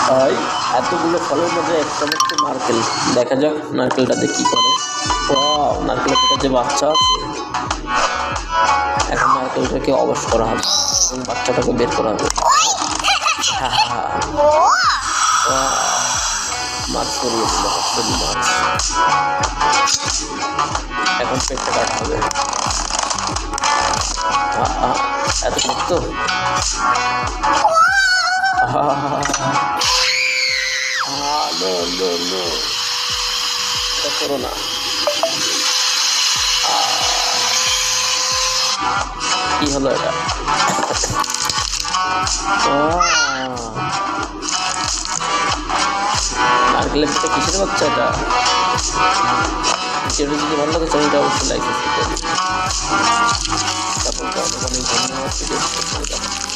তাই এতগুলো ফলের মধ্যে একটা হচ্ছে নারকেল। দেখা যাক নারকেলটাতে কি করে। ওয়াও, নারকেলের পেটে যে বাচ্চা আছে, এখন নারকেলটাকে অবশ করা হবে এবং বাচ্চাটাকে বের করা হবে। হ্যাঁ হ্যাঁ হ্যাঁ, মাছ সরিয়ে দিল, হাততালি মাছ। এখন পেটটা কাটা হবে। এত শক্ত। এটা করো না। কি হলো এটা? নারকেলের পিঠে কিসের বাচ্চা এটা? ভিডিওটা যদি ভালো লাগে চ্যানেলটা অবশ্যই লাইক সাবস্ক্রাইব করবেন। তারপর অনেক অনেক ধন্যবাদ।